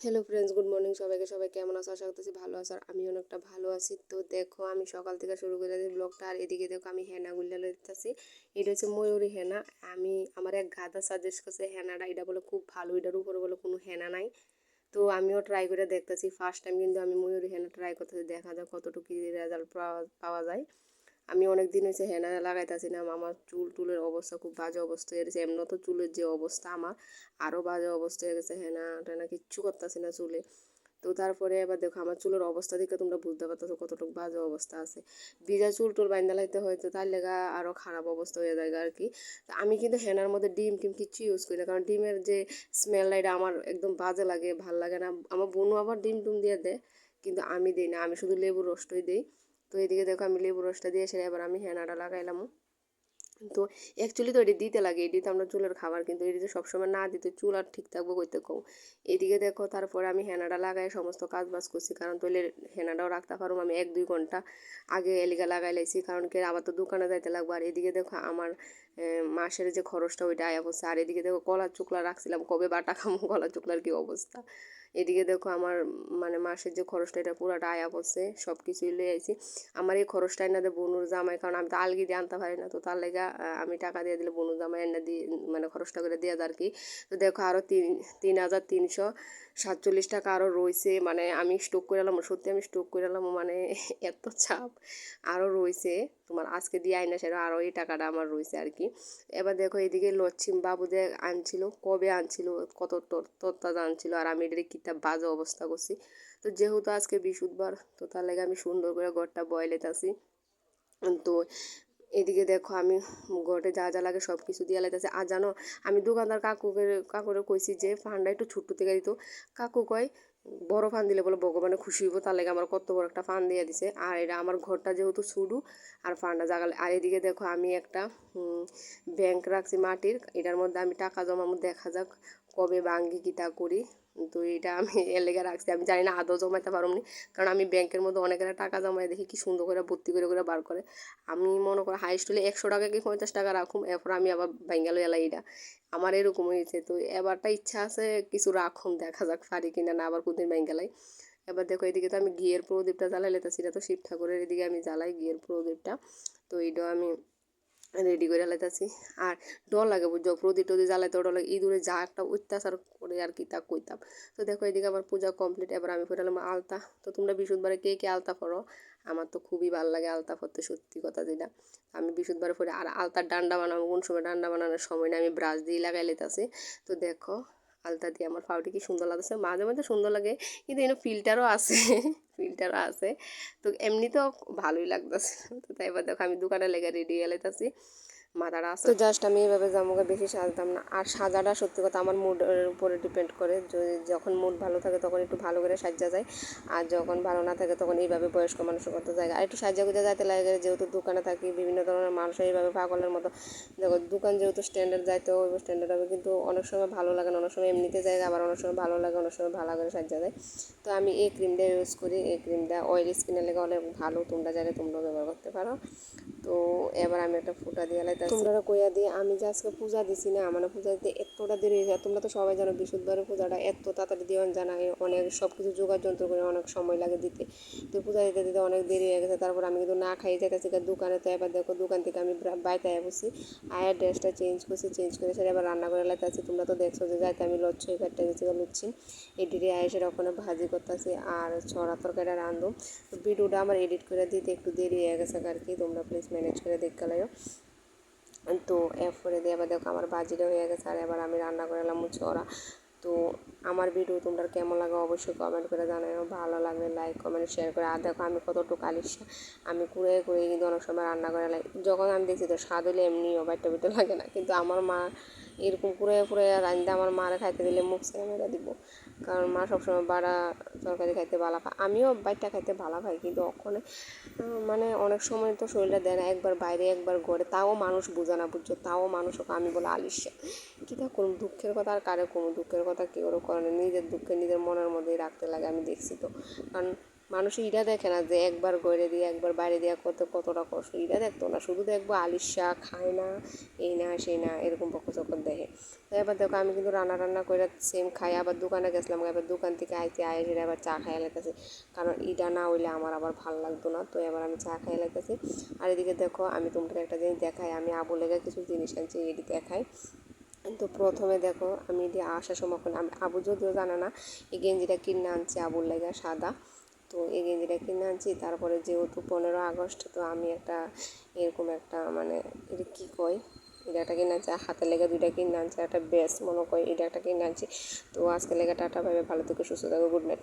Hello friends, good morning সবাইকে। সবাই কেমন আছো? আশা করতেছি ভালো আছো। আর আমি অনেকটা ভালো আছি। তো দেখো, আমি সকাল থেকে শুরু করে দিই ব্লগটা। আর এদিকে দেখো, আমি হেনা গুল্লা লইতেছি। এটা হচ্ছে ময়ূরী হেনা। আমার এক গাদা সাজেস্ট করছে হেনাটা, এটা বলে খুব ভালো, এটার উপরে বলে কোনো হেনা নাই। তো আমিও ট্রাই করে দেখতেছি, ফার্স্ট টাইম কিন্তু আমি ময়ূরী হেনা ট্রাই করতেছি, দেখা যাক কতটুকু রেজাল্ট পাওয়া যায়। আমি অনেক দিন হয়েছে হেনা লাগাইতেছি না। আমার চুলের অবস্থা খুব বাজে অবস্থা হয়ে গেছে। এমন তো চুলের যে অবস্থা আমার, আরও বাজে অবস্থা হয়ে গেছে। হেনা টেনা কিচ্ছু করতেছি না চুলে। তো তারপরে এবার দেখো, আমার চুলের অবস্থা দেখে তোমরা বুঝতে পারতেছো কতটুকু বাজে অবস্থা আছে। ভিজা চুল টুল বাইন্দা লাইতে হয়তো তার লেগা আরও খারাপ অবস্থা হয়ে যায় আর কি। তো আমি কিন্তু হেনার মধ্যে ডিম টিম কিচ্ছু ইউজ করি না, কারণ ডিমের যে স্মেল এটা আমার একদম বাজে লাগে, ভাল লাগে না। আমার বোনও আবার ডিম টুম দিয়ে দেয়, কিন্তু আমি দিই না, আমি শুধু লেবুর রসটাই দিই। তো এদিকে দেখো, আমি লেবুর রসটা দিয়ে সেরে এবার আমি হেনাটা লাগাইলাম। তো অ্যাকচুয়ালি তো এটি দিতে লাগে, এটি তো আমরা চুলের খাবার, কিন্তু এটি যে সবসময় না দিতে চুল আর ঠিক থাকবো কইতে কও। এদিকে দেখো, তারপরে আমি হেনাটা লাগাই সমস্ত কাজ বাজ করছি, কারণ তৈলে হেনাটাও রাখতে পারবো আমি 1-2 ঘন্টা আগে এলিগা লাগাই লাইছি, কারণ কি আবার তো দোকানে যাইতে লাগবে। আর এদিকে দেখো, আমার মাসের যে খরচটা ওইটা আয়া পড়ছে। আর এদিকে দেখো, কলার চুকলা রাখছিলাম, কবে বাটা খামো, কলার চুকলার কি অবস্থা। এদিকে দেখো, আমার মানে মাসের যে খরচটা এটা পুরাটা আয়া পড়ছে, সব কিছুই লয়ে আইছি। আমার এই খরচটা এনে দেয় বনুর জামাই, কারণ আমি তো আলগি দিয়ে আনতে পারি না। তো তার লেগা আমি টাকা দিয়ে দিলে বনুর জামাই এনে দিয়ে, মানে খরচটা করে দিয়ে আর কি। তো দেখো, আরও 3,347 টাকা আরও রয়েছে, মানে আমি স্টক করে এলাম, সত্যি আমি স্টক করে এলাম, মানে এত চাপ আরও রয়েছে। তোমার আজকে দিয়ে আইনা সেটা আরও এই টাকাটা আমার রয়েছে আর কি। এবার দেখো, এদিকে লচ্ছিম বাবুদের আনছিল, কবে আনছিল, কত তত্ত্বাজা আনছিল, আর আমি এটার কিতাব বাজে অবস্থা করছি। তো যেহেতু আজকে বৃহস্পতিবার, তো তার লাগে আমি সুন্দর করে ঘরটা বয়লেতাছি। তো এদিকে দেখো, আমি ঘরে যা যা লাগে সব কিছু দিয়ে লাইতেছে। আর জানো, আমি দোকানদার কাকুরে কইছি যে ফান্ডা একটু ছোট্ট থেকে দিত। কাকু কয় বড় ফান দিলে বলে ভগবানে খুশি হইব, তার লাগে আমার কত বড় একটা ফান দিয়ে দিছে। আর এটা আমার ঘরটা যেহেতু শুরু, আর ফান্ডা জাগালে। আর এদিকে দেখো, আমি একটা ব্যাংক রাখছি মাটির, এটার মধ্যে আমি টাকা জমাবো, দেখা যাক কবে ভাঙ্গি কিতা করি। তো এটা আমি এর লেগে রাখছি, আমি জানি না আদৌ জমাইতে পারব না, কারণ আমি ব্যাংকের মধ্যে অনেকেরা টাকা জমায় দেখি কি সুন্দর করে ভর্তি করে করে বার করে। আমি মনে করি হাইস্ট হলে 100 টাকা কি 50 টাকা রাখুম, এরপর আমি আবার ভাঙ্গালো এলাই। এটা আমার এরকম হয়েছে। তো এবারটা ইচ্ছা আছে কিছু রাখুম, দেখা যাক পারি কিনা, না আবার কোনদিন ভাঙ্গালাই। এবার দেখো, এদিকে তো আমি ঘিয়ের প্রদীপটা জ্বালাই লেতেছি, এটা তো শিব ঠাকুরের, এদিকে আমি জ্বালাই ঘিয়ের প্রদীপটা। তো এইটা আমি রেডি করে লাইতাছি। আর ডর লাগে বুঝছো, প্রদীপ টদি জ্বালাইতে ডর লাগে, ইঁদুরে যা একটা অত্যাচার করে আর কি তা কইতাম। তো দেখো, এদিকে আমার পূজা কমপ্লিট, এবার আমি ফেরালাম আলতা। তো তোমরা বৃহস্পতিবারে কে কে আলতা পরো? আমার তো খুবই ভালো লাগে আলতা পরতে, সত্যি কথা যেটা। আমি বৃহস্পতিবারে পরে। আর আলতার ডান্ডা বানাবো কোন সময়, ডান্ডা বানানোর সময় না, আমি ব্রাশ দিয়ে লাগাই লেতাছি। তো দেখো, আলতা দিয়ে আমার পাউটি কি সুন্দর লাগছে, মাঝে মাঝে সুন্দর লাগে, কিন্তু এনে ফিল্টারও আছে ফিল্টারও আছে। তো এমনিতেও ভালোই লাগতেছে। তো তাই এবার দেখো, আমি দোকানে লেগে রেডি হয়ে লেতাছি, মাথাটা আছে। তো জাস্ট আমি এভাবে জামুকে বেশি সাজতাম না। আর সাজাটা সত্যি কথা আমার মুডের উপরে ডিপেন্ড করে, যখন মুড ভালো থাকে তখন একটু ভালো করে সাজা যায়, আর যখন ভালো না থাকে তখন এইভাবে বয়স্ক মানুষের মতো যায়। আর একটু সাজা গুজা যাইতে লাগে, যেহেতু দোকানে থাকি, বিভিন্ন ধরনের মানুষ এইভাবে পাগলের মতো। দেখো, দোকান যেহেতু স্ট্যান্ডার্ড যাইতে হবে, স্ট্যান্ডার্ড হবে, কিন্তু অনেক সময় ভালো লাগে না, অনেক সময় এমনিতে যায়, আবার অনেক সময় ভালো লাগে, অনেক সময় ভালো করে সাজা যায়। তো আমি এই ক্রিমটা ইউজ করি, এই ক্রিমটা অয়েল স্কিনের লেগে অনেক ভালো, তোমরা চাইলে তোমরাও ব্যবহার করতে পারো। তো এবার আমি একটা ফুটা দিয়ে লাইতাছি। তোমরা কইয়া দিয়ে আমি যে আজকে পূজা দিছি না, মানে পূজা দিতে এতটা দেরি হয়ে যায়। তোমরা তো সবাই জানো বৃহস্পতিবারের পূজাটা এত তাড়াতাড়ি দিওয়ান জানাই, অনেক সব কিছু যোগাড় যন্ত্র করে অনেক সময় লাগে দিতে। তো পূজা দিতে দিতে অনেক দেরি হয়ে গেছে, তারপর আমি কিন্তু না খাই যাইতেছি দোকানে। তো এবার দেখো, দোকান থেকে আমি বাইতে আয়া বসি, আয়া ড্রেসটা চেঞ্জ করছি, চেঞ্জ করে সেটা এবার রান্না করে লাইতেছি। তোমরা তো দেখছো যে যাইতে আমি লচ্ছই কাটতে গেছি বা লুচ্ছি, এডিটে আয়েসের ওখানে ভাজি করতেছি আর ছড়া তরকারিটা রান্ধো। তো ভিডিওটা আমার এডিট করে দিতে একটু দেরি হয়ে গেছে আর কি, তোমরা প্লিজ ম্যানেজ করে দেখতে লাইও। তো এরপরে দিয়ে আবার দেখো, আমার বাজিটা হয়ে গেছে, আর এবার আমি রান্না করে এলাম ছড়া। তো আমার ভিডিও তোমরা কেমন লাগে অবশ্যই কমেন্ট করে জানাও, ভালো লাগলে লাইক কমেন্ট শেয়ার করে। আর দেখো, আমি কতটুকু আলিশা, আমি কুড়ে কুড়ে কিন্তু অনেক সময় রান্না করে লাই, যখন আমি দেখছি তো স্বাদ হলে এমনিও বাইটা বিটা লাগে না, কিন্তু আমার মা এরকম কুড়ে কুড়ে রান্না আমার মারা খাইতে দিলে মুখ ছেড়ে মেরে দিব, কারণ মা সবসময় বাড়া তরকারি খাইতে ভালো পায়, আমিও বাইটা খাইতে ভালো পাই, কিন্তু ওখানে মানে অনেক সময় তো শরীরটা দেয় না, একবার বাইরে একবার ঘরে, তাও মানুষ বোঝে না বুঝছো, তাও মানুষ ওকে আমি বলে আলিশা। কীটা করুন, দুঃখের কথা আর কারে কোনো দুঃখের কথা কেউ করে না, নিজের দুঃখে নিজের মনের মধ্যেই রাখতে লাগে, আমি দেখছি তো। কারণ মানুষ এটা দেখে না যে একবার ঘরে দিয়ে একবার বাইরে দেওয়া কতটা কষ্ট, এটা দেখতো না, শুধু দেখবো আলিশা খায় না, এই না সেই না, এরকম বকর চকর দেখে। তো এবার দেখো আমি কিন্তু রান্না করে সেম খাই, আবার দোকানে গেছিলাম, এবার দোকান থেকে আইতে আবার চা খাইয়া লাগতেছে, কারণ এটা না হইলে আমার আবার ভালো লাগতো না। তো এবার আমি চা খাইয়া লাগতেছি। আর এদিকে দেখো আমি তোমাদের একটা জিনিস দেখাই, আমি আবু লেগে কিছু জিনিস আনছি, এটি দেখাই। তো প্রথমে দেখো আমি এটি আসার সময় আবু যদিও জানে না এই গেঞ্জিটা কিনে আনছি আবুর লেগে সাদা। তো এই গেঞ্জিটা কিনে আনছি, তারপরে যেহেতু 15 আগস্ট, তো আমি একটা এরকম একটা মানে এটা কী কয়, এটা একটা কিনে আনছি, হাতে লেগে 2টা কিনে আনছি, একটা বেশ মনে করি এটা একটা কিনে আনছি। তো আজকে লেগে টাটা, ভাবে ভালো থেকে সুস্থ থাকো, গুড নাইট।